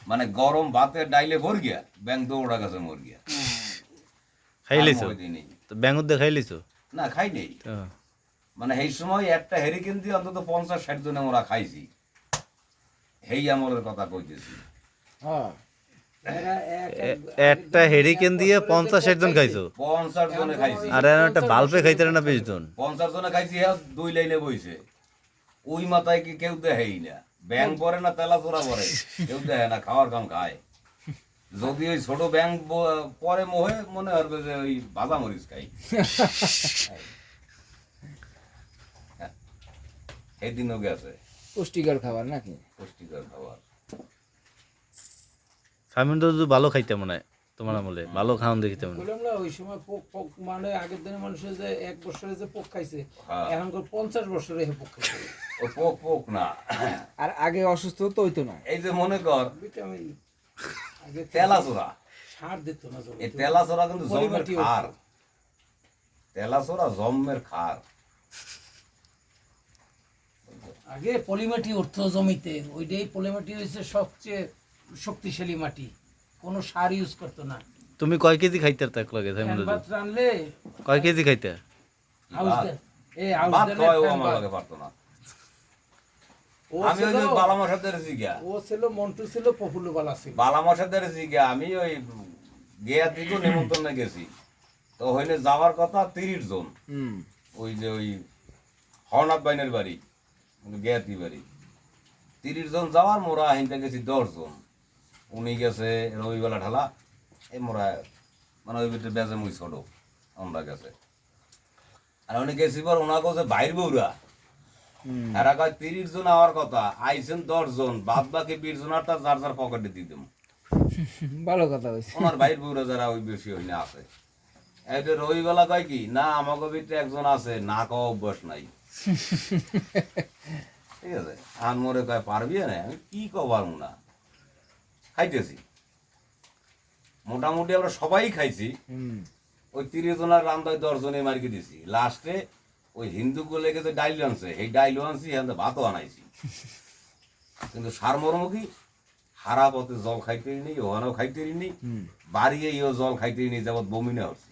মানে গরম ভাতে ডাইলে ভর গিয়া ব্যাং দৌড়া গেছে মর গিয়া খাই আর লাইছো মই দিই নেই। তো ব্যাঙুর দিয়ে খাই লাইছো না খাই নেই, তো মানে এই সময় একটা হেরিকেন দিয়ে অন্তত 50-60 জনে আমরা খাইছি, এই আমলের কথা কইতেছি। হ্যাঁ একটা হেরিকেন দিয়ে 50-60 জন খাইছো 50 জনে খাইছি, আর এর একটা বাল্বে খাইতে না 20 জন 50 জনে খাইছি, হ্যাঁ 2 লাইনে বইছে। ওই মাথায় কি কেউ দেহেই না, ব্যাং পরে না তেলা চোরা পরে, কেউ দেহে না, খাওয়ার কাম খায়। যদি ওই ছোট ব্যাং পরে মোহে মনে হবে যে ওই ভাজা মরিচ খাই। এই দিনও গেছে পুষ্টিকর খাবার নাকি? পুষ্টিকর খাবার। সামিন তো ভালো খাইতে মনে হয় তোমার আমলে ভালো খাওয়ান দেখিতে মনে হয়। বললাম না ওই সময় পোক পোক মানে আগের দিনের মানুষের যে 1 বছরে যে পোক খাইছে হ্যাঁ। এখনকার 50 বছরে হে পোক খাইছে ও পোক পোক না, আর আগে অসুস্থ তো হইতো না। এই যে মনে কর ভিটামিন আগে তেলা চোরা, সার দিত না জমি এই তেলা চোরা কিন্তু জন্মের পরিমাটি খার, তেলা চোরা জন্মের খার। আগে পলিমাটি উঠতো জমিতে, ওইটাই পলিমাটি হয়েছে সবচেয়ে শক্তিশালী মাটি, কোনো সার ইউজ করতো না। তুমি কয় কেজি খাইতে তাক লাগে সামিন ফ্যান ভাত রানলে কয় কেজি খাইতে আউশ ভাত? দেন এই আউশ ভাত দেন খাওয়াই ও ফ্যান আমার ভাত। লাগে পারতো না। ও আমি ওই ছিল যে বালামশাদের জিগা, ও ছিল মন্টু ছিল প্রফুল্ল বালা ছিল। বালামশাদের জিগা আমি ওই গেয়া থেকে নিমন্ত্রণে গেছি, তো হইলে যাওয়ার কথা 30 জন, ওই যে ওই হরনাথ বাইনের বাড়ি গেয়াতি বাড়ি, 30 জন যাওয়ার, মোরা হিনতে গেছি 10 জন। উনি গেছে রবিবেলা ঢালা, এই মোরা মানে ওই ভিতরে বেজে মুই ছোট, আমরা গেছে। আর উনি গেছি পর ওনাকে যে বাইর বউরা, এরা কয় 30 জন হওয়ার কথা, আইছেন 10 জন, বাদ বাকি 20 জন আর তার যার যার পকেটে দিয়ে দেবো। ভালো কথা হয়েছে। ওনার বাইর বউরা যারা ওই বেশি হই না আছে, এই যে রবিবেলা কয় কি না আমাকে ভিতরে একজন আছে না খাওয়া অভ্যাস নাই, ঠিক আছে। আর মোরে কয় পারবি না, আমি কি কবার না, খাইতেছি মোটামুটি আমরা সবাই খাইছি। ওই 30 জনের রান্দায় 10 জনে মার্কে দিছি, লাস্টে ওই হিন্দু গুলো যে ডাইল আনছে সেই ডাইলও আনছি, এখান থেকে ভাতও আনাইছি, কিন্তু সারমর্ম কি হারা পথে জল খাইতে নি, ওখানেও খাইতে নি, বাড়িয়ে জল খাইতে নি, যাবত বমি না হচ্ছে।